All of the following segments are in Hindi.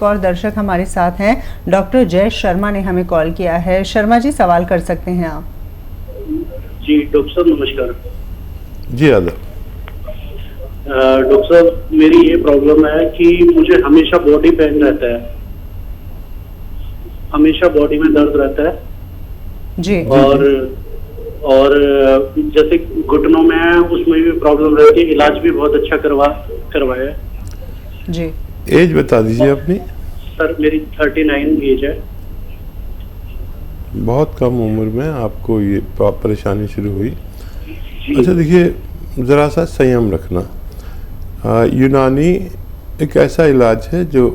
एक और दर्शक हमारे साथ हैं, डॉक्टर जय शर्मा ने हमें कॉल किया है। शर्मा जी, सवाल कर सकते हैं आप। जी डॉक्टर साहब नमस्कार। जी आदा। डॉक्टर साहब मेरी ये प्रॉब्लम है कि मुझे हमेशा बॉडी पेन रहता है, हमेशा बॉडी में दर्द रहता है जी। और जैसे घुटनों में है उसमें भी प्रॉब्लम रहती है, इलाज भी बहुत अच्छा करवाया जी। एज बता दीजिए अपनी। सर मेरी 39 एज है। बहुत कम उम्र में आपको ये परेशानी शुरू हुई। अच्छा देखिए, ज़रा सा संयम रखना। यूनानी एक ऐसा इलाज है जो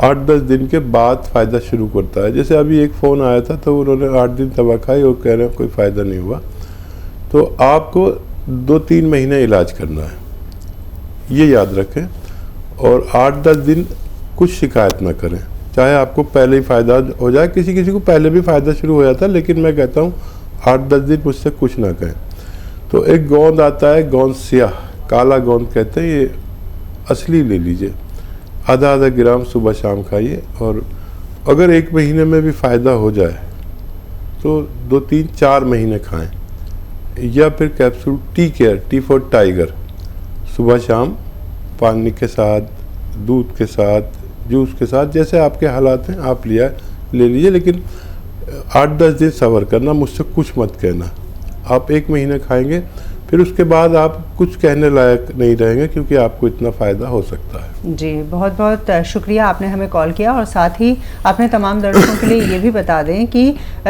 8-10 दिन के बाद फ़ायदा शुरू करता है। जैसे अभी एक फ़ोन आया था तो उन्होंने 8 दिन दवा खाई और कह रहे हैं कोई फ़ायदा नहीं हुआ। तो आपको 2-3 महीने इलाज करना है, ये याद रखें। और 8-10 दिन कुछ शिकायत ना करें, चाहे आपको पहले ही फ़ायदा हो जाए। किसी किसी को पहले भी फ़ायदा शुरू हो जाता है, लेकिन मैं कहता हूँ 8-10 दिन मुझसे कुछ ना कहें। तो एक गोंद आता है, गोंद सियाह, काला गोंद कहते हैं, ये असली ले लीजिए। आधा ग्राम सुबह शाम खाइए। और अगर 1 महीने में भी फ़ायदा हो जाए तो 2-3-4 महीने खाएं। या फिर capsule tea care, T for tiger, सुबह शाम पानी के साथ, दूध के साथ, जूस के साथ, जैसे आपके हालात हैं आप ले लीजिए। लेकिन 8-10 दिन सब्र करना, मुझसे कुछ मत कहना। आप 1 महीने खाएंगे, फिर उसके बाद आप कुछ कहने लायक नहीं रहेंगे, क्योंकि आपको इतना फ़ायदा हो सकता है। जी, बहुत बहुत शुक्रिया, आपने हमें कॉल किया। और साथ ही आपने तमाम दर्शकों के लिए ये भी बता दें कि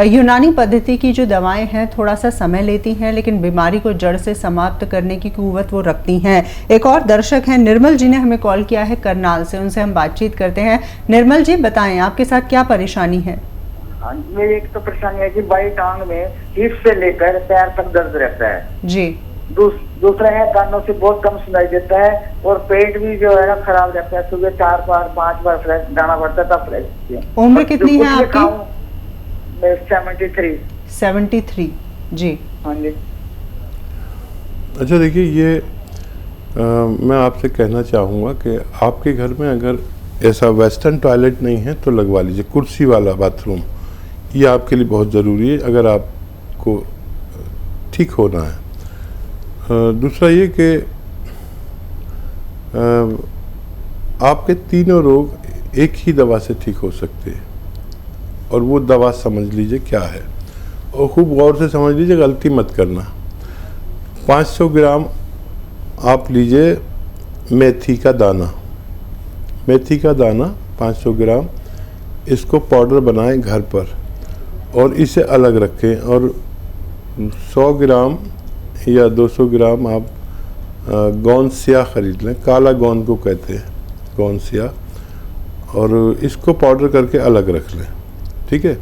यूनानी पद्धति की जो दवाएं हैं थोड़ा सा समय लेती हैं, लेकिन बीमारी को जड़ से समाप्त करने की कुव्वत वो रखती हैं। एक और दर्शक हैं, निर्मल जी ने हमें कॉल किया है करनाल से, उनसे हम बातचीत करते हैं। निर्मल जी, बताएं आपके साथ क्या परेशानी है? हाँ, मेरी एक तो परेशानी है कि बाई टांग में हिप से लेकर पैर तक दर्द रहता है जी। दूसरा है कानों से बहुत कम सुनाई देता है, और पेट भी जो है ना खराब रहता है। सुबह 4 बार 5 बार फ्रेश जाना पड़ता है, तब फ्रेश। उम्र कितनी है आपकी? 73। 73 जी। हाँ जी। अच्छा देखिए, ये मैं आपसे कहना चाहूँगा कि आपके घर में अगर ऐसा वेस्टर्न टॉयलेट नहीं है तो लगवा लीजिए, कुर्सी वाला बाथरूम। ये आपके लिए बहुत ज़रूरी है अगर आपको ठीक होना है। दूसरा ये कि आपके तीनों रोग एक ही दवा से ठीक हो सकते हैं, और वो दवा समझ लीजिए क्या है, और खूब गौर से समझ लीजिए, गलती मत करना। 500 ग्राम आप लीजिए मेथी का दाना, मेथी का दाना 500 ग्राम, इसको पाउडर बनाएं घर पर और इसे अलग रखें। और 100 ग्राम या 200 ग्राम आप गोंद सियाह ख़रीद लें, काला गोंद को कहते हैं, गोंद सियाह, और इसको पाउडर करके अलग रख लें। ठीक है,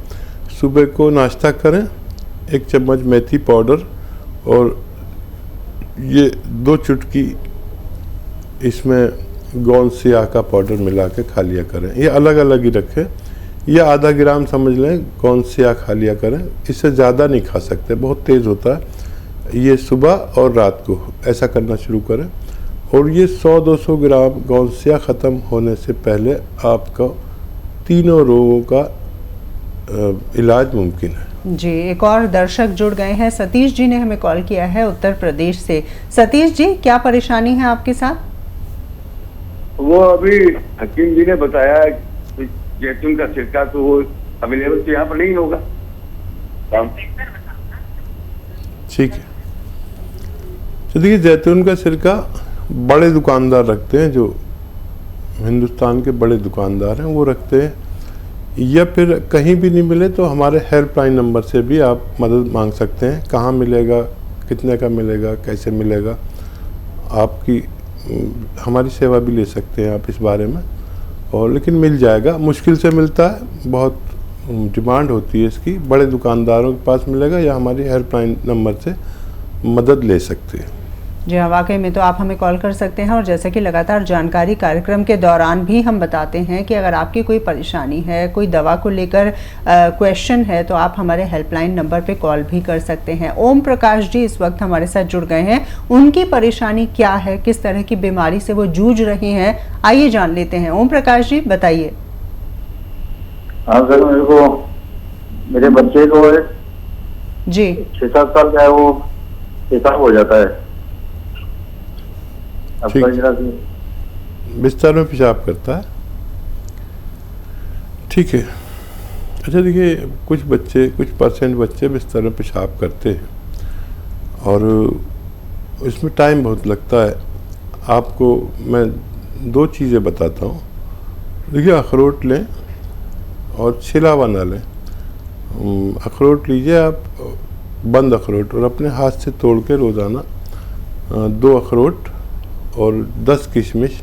सुबह को नाश्ता करें, 1 चम्मच मेथी पाउडर और ये 2 चुटकी इसमें गोंद सियाह का पाउडर मिला के खा लिया करें। ये अलग अलग ही रखें, या आधा ग्राम समझ लें गोंद सियाह खा लिया करें। इससे ज़्यादा नहीं खा सकते, बहुत तेज़ होता है। ये सुबह और रात को ऐसा करना शुरू करें। और ये 100-200 ग्राम गोंद सियाह ख़त्म होने से पहले आपका तीनों रोगों का इलाज मुमकिन है। जी, एक और दर्शक जुड़ गए हैं, सतीश जी ने हमें कॉल किया है उत्तर प्रदेश से। सतीश जी, क्या परेशानी है आपके साथ? वो अभी हकीम जी ने बताया जैतून का सिरका, तो वो अवेलेबल तो यहाँ पर नहीं होगा। ठीक है, तो देखिए, जैतून का सिरका बड़े दुकानदार रखते हैं, जो हिंदुस्तान के बड़े दुकानदार हैं वो रखते हैं। या फिर कहीं भी नहीं मिले तो हमारे हेल्पलाइन नंबर से भी आप मदद मांग सकते हैं। कहाँ मिलेगा, कितने का मिलेगा, कैसे मिलेगा, आपकी हमारी सेवा भी ले सकते हैं आप इस बारे में। और लेकिन मिल जाएगा, मुश्किल से मिलता है, बहुत डिमांड होती है इसकी। बड़े दुकानदारों के पास मिलेगा, या हमारी हेल्पलाइन नंबर से मदद ले सकते हैं। जी हाँ, वाकई में तो आप हमें कॉल कर सकते हैं और जैसे कि लगातार जानकारी कार्यक्रम के दौरान भी हम बताते हैं कि अगर आपकी कोई परेशानी है, कोई दवा को लेकर क्वेश्चन है, तो आप हमारे हेल्पलाइन नंबर पे कॉल भी कर सकते हैं। ओम प्रकाश जी इस वक्त हमारे साथ जुड़ गए हैं। उनकी परेशानी क्या है, किस तरह की बीमारी से वो जूझ रही हैं, आइए जान लेते हैं। ओम प्रकाश जी बताइए। हाँ सर, मेरे बच्चे को जी 6-7 साल का है, वो पेशाब हो जाता है। अब ठीक। जरा से बिस्तर में पेशाब करता है, ठीक है। अच्छा देखिए, कुछ परसेंट बच्चे बिस्तर में पेशाब करते हैं और इसमें टाइम बहुत लगता है। आपको मैं 2 चीज़ें बताता हूँ। देखिए, अखरोट लें और छिला बना लें। अखरोट लीजिए आप, बंद अखरोट, और अपने हाथ से तोड़ के रोज़ाना 2 अखरोट और 10 किशमिश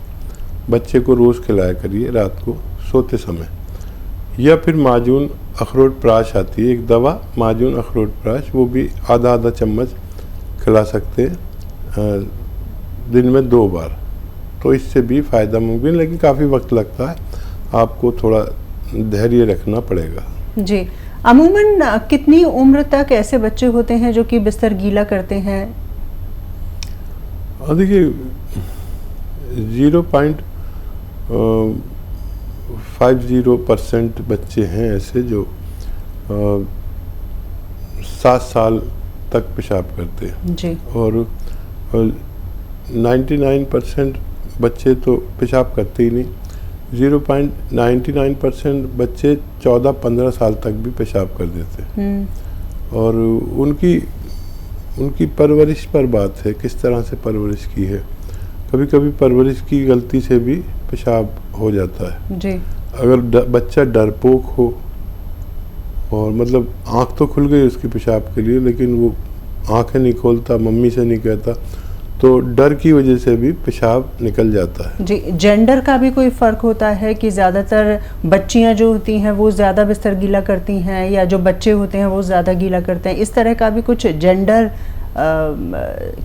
बच्चे को रोज़ खिलाया करिए रात को सोते समय। या फिर माजून अखरोट प्राश आती है, एक दवा माजून अखरोट प्राश, वो भी आधा चम्मच खिला सकते हैं दिन में 2 बार। तो इससे भी फ़ायदा मुमकिन, लेकिन काफ़ी वक्त लगता है, आपको थोड़ा धैर्य रखना पड़ेगा। जी, अमूमन कितनी उम्र तक ऐसे बच्चे होते हैं जो कि बिस्तर गीला करते हैं? देखिए 0.50% बच्चे हैं ऐसे जो 7 साल तक पेशाब करते हैं जी। और 99% बच्चे तो पेशाब करते ही नहीं। 0.99% बच्चे 14-15 साल तक भी पेशाब कर देते हैं। और उनकी परवरिश पर बात है, किस तरह से परवरिश की है। कभी कभी परवरिश की गलती से भी पेशाब हो जाता है जी। अगर बच्चा डरपोक हो और मतलब आँख तो खुल गई उसकी पेशाब के लिए, लेकिन वो आँखें नहीं खोलता, मम्मी से नहीं कहता, तो डर की वजह से भी पेशाब निकल जाता है। जी, जेंडर का भी कोई फ़र्क होता है कि ज़्यादातर बच्चियां जो होती हैं वो ज़्यादा बिस्तर गीला करती हैं या जो बच्चे होते हैं वो ज़्यादा गीला करते हैं? इस तरह का भी कुछ जेंडर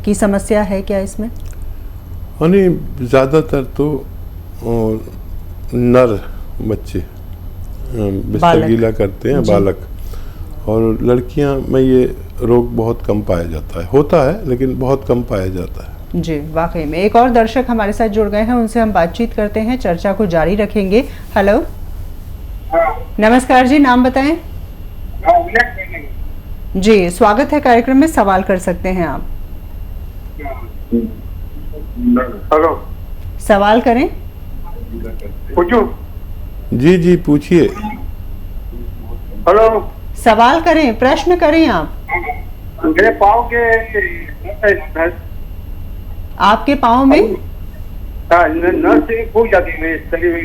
की समस्या है क्या इसमें? हाँ, नहीं, ज़्यादातर तो नर बच्चे बिस्तर गीला करते हैं, बालक। और लड़कियां में ये रोग बहुत कम पाया जाता है, होता है लेकिन बहुत कम पाया जाता है। जी, वाकई में। एक और दर्शक हमारे साथ जुड़ गए हैं, उनसे हम बातचीत करते हैं, चर्चा को जारी रखेंगे। हेलो, नमस्कार जी, नाम बताएं। जी, स्वागत है कार्यक्रम में, सवाल कर सकते हैं आप। हेलो, सवाल करें। पूछूं? जी पूछिए। हेलो, सवाल करें, प्रश्न करें आप। मेरे पाँव के आपके पाँव में नस फूल जाती है, तली हुई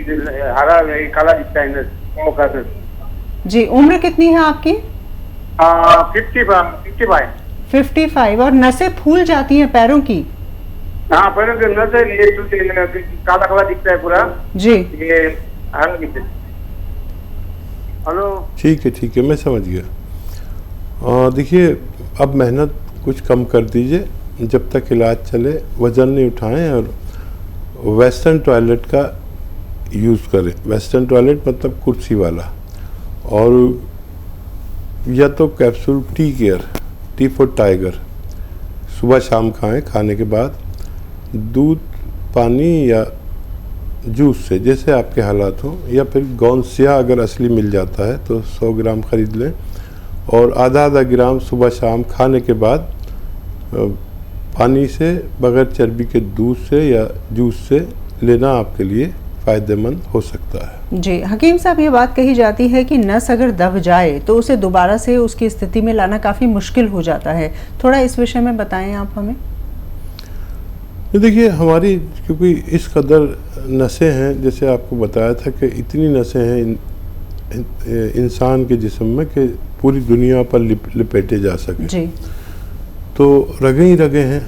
हरा काला दिखता है नस पाँव का नस। जी, उम्र कितनी है आपकी? 55। 55। और नसें फूल जाती हैं पैरों की? हाँ, पैरों के नस काला काला दिखता है पूरा जी। ये हरा दिखता है। हेलो, ठीक है, मैं समझ गया। देखिए, अब मेहनत कुछ कम कर दीजिए जब तक इलाज चले, वज़न नहीं उठाएं और वेस्टर्न टॉयलेट का यूज़ करें। वेस्टर्न टॉयलेट मतलब कुर्सी वाला, और या तो कैप्सूल टी फॉर टाइगर सुबह शाम खाएं, खाने के बाद दूध, पानी या जूस से, जैसे आपके हालात हो, या फिर गोंद स्याह अगर असली मिल जाता है तो 100 ग्राम खरीद लें, और आधा ग्राम सुबह शाम खाने के बाद पानी से, बगैर चर्बी के दूध से या जूस से लेना आपके लिए फ़ायदेमंद हो सकता है। जी, हकीम साहब, ये बात कही जाती है कि नस अगर दब जाए तो उसे दोबारा से उसकी स्थिति में लाना काफ़ी मुश्किल हो जाता है। थोड़ा इस विषय में बताएं आप हमें। देखिए, हमारी क्योंकि इस कदर नसें हैं, जैसे आपको बताया था कि इतनी नसें हैं इंसान के जिस्म में कि पूरी दुनिया पर लिपेटे जा सके। जी। तो रगें ही रगें हैं,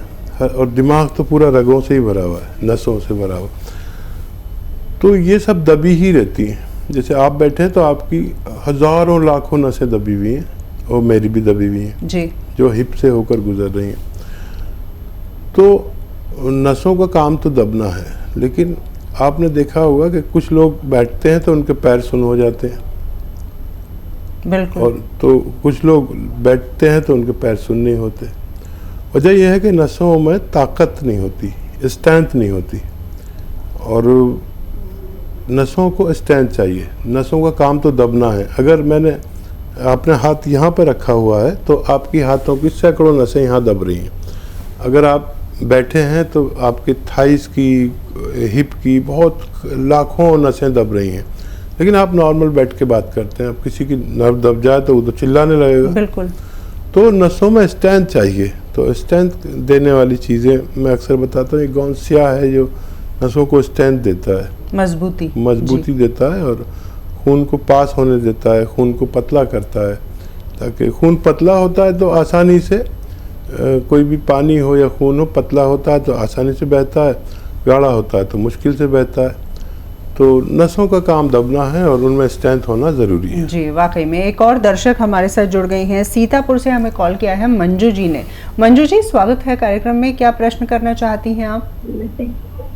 और दिमाग तो पूरा रगों से ही भरा हुआ है, नसों से भरा हुआ। तो ये सब दबी ही रहती हैं। जैसे आप बैठे हैं तो आपकी हज़ारों लाखों नसें दबी हुई हैं, और मेरी भी दबी हुई हैं जी। जो हिप से होकर गुजर रही हैं। तो नसों का काम तो दबना है, लेकिन आपने देखा होगा कि कुछ लोग बैठते हैं तो उनके पैर सुन्न हो जाते हैं, बिल्कुल। और तो कुछ लोग बैठते हैं तो उनके पैर सुन्न नहीं होते। वजह यह है कि नसों में ताकत नहीं होती, स्ट्रेंथ नहीं होती, और नसों को स्ट्रेंथ चाहिए। नसों का काम तो दबना है। अगर मैंने अपने हाथ यहाँ पर रखा हुआ है तो आपकी हाथों की सैकड़ों नसें यहाँ दब रही हैं। अगर आप बैठे हैं तो आपके थाइस की, हिप की बहुत लाखों नसें दब रही हैं। लेकिन आप नॉर्मल बैठ के बात करते हैं, आप किसी की नर्व दब जाए तो वो तो चिल्लाने लगेगा। बिल्कुल। तो नसों में स्ट्रेंथ चाहिए। तो स्ट्रेंथ देने वाली चीज़ें मैं अक्सर बताता हूँ, गौनसिया है जो नसों को स्ट्रेंथ देता है, मजबूती देता है, और खून को पास होने देता है, खून को पतला करता है, ताकि खून पतला होता है तो आसानी से कोई भी पानी हो या खून हो, पतला होता है तो आसानी से बहता है, गाढ़ा होता है तो मुश्किल से बहता है। तो नसों का काम दबना है और उनमें स्ट्रेंथ होना ज़रूरी है। जी, वाकई में। एक और दर्शक हमारे साथ जुड़ गई हैं, सीतापुर से हमें कॉल किया है मंजू जी ने। मंजू जी, स्वागत है कार्यक्रम में। क्या प्रश्न करना चाहती हैं आप?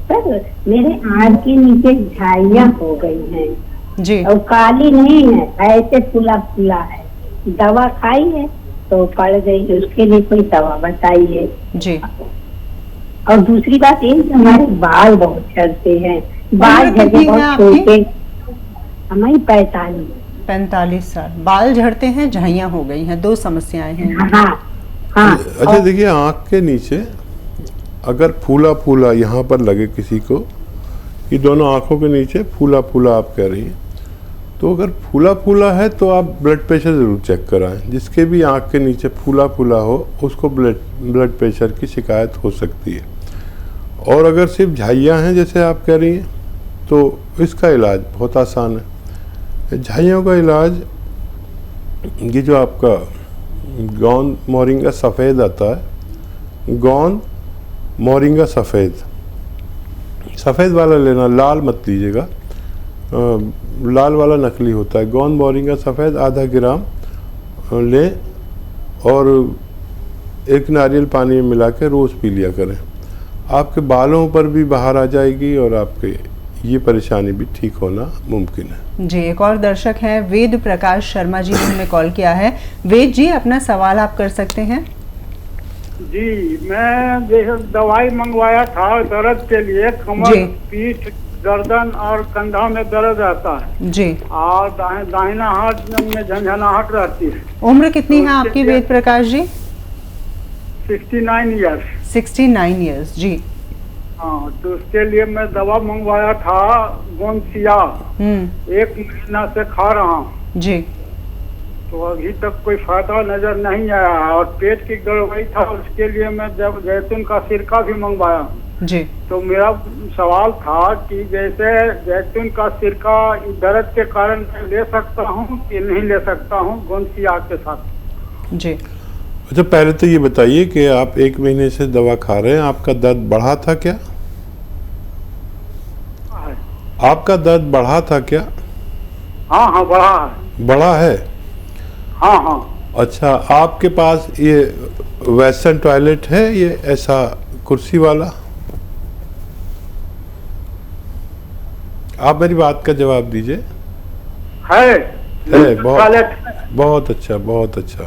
सर, मेरे आंख के नीचे झाइयाँ हो गई हैं जी, और काली नहीं है, ऐसे फूला फूला है। दवा खाई है तो पड़ गई, उसके लिए कोई दवा बताइए। जी। और दूसरी बात ये, हमारे बाल बहुत झड़ते हैं, बाल उम्र कितनी झड़ते है बहुत आपकी? छोटे। हमारी 45 साल। बाल झड़ते हैं, झाइयाँ हो गई हैं, दो समस्याएं हैं। हाँ हाँ। अच्छा, देखिए, आँख के नीचे अगर फूला फूला यहाँ पर लगे किसी को, ये दोनों आँखों के नीचे फूला फूला आप कह रही हैं, तो अगर फूला फूला है तो आप ब्लड प्रेशर ज़रूर चेक कराएं। जिसके भी आँख के नीचे फूला फूला हो उसको ब्लड प्रेशर की शिकायत हो सकती है। और अगर सिर्फ झाइयाँ हैं जैसे आप कह रही हैं, तो इसका इलाज बहुत आसान है। झाइयों का इलाज, ये जो आपका गोंद मोरिंगा सफ़ेद आता है, गोंद मोरिंगा सफ़ेद वाला लेना, लाल मत लीजिएगा, लाल वाला नकली होता है। गोंद मोरिंगा सफ़ेद आधा ग्राम लें और एक नारियल पानी में मिला के रोज़ पी लिया करें। आपके बालों पर भी बाहर आ जाएगी और आपके ये परेशानी भी ठीक होना मुमकिन है। जी, एक और दर्शक हैं, वेद प्रकाश शर्मा जी ने हमें कॉल किया है। वेद जी, अपना सवाल आप कर सकते हैं। जी, मैं जैसे दवाई मंगवाया था दर्द के लिए, कमर, जी। पीठ, गर्दन और कंधा में दर्द रहता है जी। और दाहिना हाथ में झंझनाहट रहती है। उम्र कितनी है आपकी वेद प्रकाश जी? 69 ईयर्स। 69 ईयर्स। जी। हाँ, तो उसके लिए मैं दवा मंगवाया था गोंसिया, 1 महीना से खा रहा हूँ। जी। तो अभी तक कोई फायदा नजर नहीं आया। और पेट की गड़बड़ी था, उसके लिए मैं जब जैतून का सिरका भी मंगवाया। जी। तो मेरा सवाल था कि जैसे जैतून का सिरका दर्द के कारण मैं ले सकता हूँ कि नहीं ले सकता हूँ गोंसिया के साथ? जी। अच्छा, पहले तो ये बताइए कि आप 1 महीने से दवा खा रहे हैं, आपका दर्द बढ़ा था क्या? आपका दर्द बढ़ा था क्या? हाँ हाँ, बढ़ा है। बढ़ा है? हाँ हाँ। अच्छा, आपके पास ये वेस्टर्न टॉयलेट है, ये ऐसा कुर्सी वाला? आप मेरी बात का जवाब दीजिए। है बहुत अच्छा, बहुत अच्छा।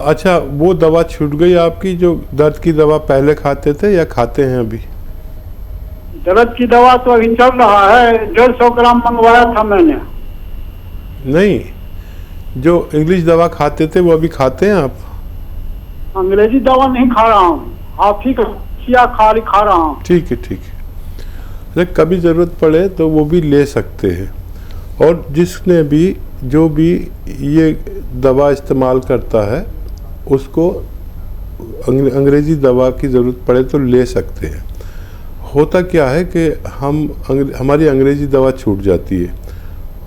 अच्छा, वो दवा छूट गई आपकी, जो दर्द की दवा पहले खाते थे या खाते हैं अभी? दर्द की दवा तो अभी चल रहा है, 150 ग्राम मंगवाया था मैंने। नहीं, जो इंग्लिश दवा खाते थे वो अभी खाते हैं आप? अंग्रेजी दवा नहीं खा रहा हूँ, आप ही खा रहा हूँ। ठीक है, ठीक है। कभी ज़रूरत पड़े तो वो भी ले सकते हैं। और जिसने भी, जो भी ये दवा इस्तेमाल करता है, उसको अंग्रेज़ी दवा की ज़रूरत पड़े तो ले सकते हैं। होता क्या है कि हमारी अंग्रेज़ी दवा छूट जाती है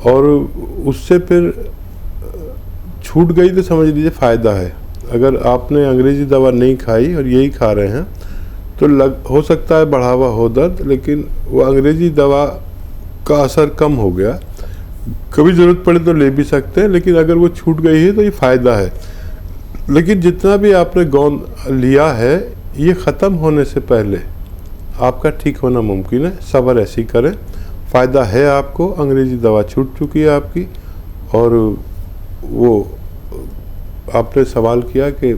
और उससे फिर छूट गई तो समझ लीजिए फ़ायदा है। अगर आपने अंग्रेज़ी दवा नहीं खाई और यही खा रहे हैं तो हो सकता है बढ़ावा हो दर्द, लेकिन वो अंग्रेज़ी दवा का असर कम हो गया। कभी ज़रूरत पड़े तो ले भी सकते हैं, लेकिन अगर वो छूट गई है तो ये फ़ायदा है। लेकिन जितना भी आपने गोंद लिया है, ये ख़त्म होने से पहले आपका ठीक होना मुमकिन है। सब्र ऐसे ही करें, फ़ायदा है आपको। अंग्रेज़ी दवा छूट चुकी है आपकी। और वो आपने सवाल किया कि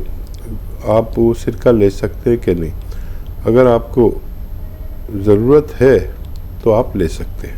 आप वो सिरका ले सकते हैं कि नहीं। अगर आपको ज़रूरत है तो आप ले सकते हैं।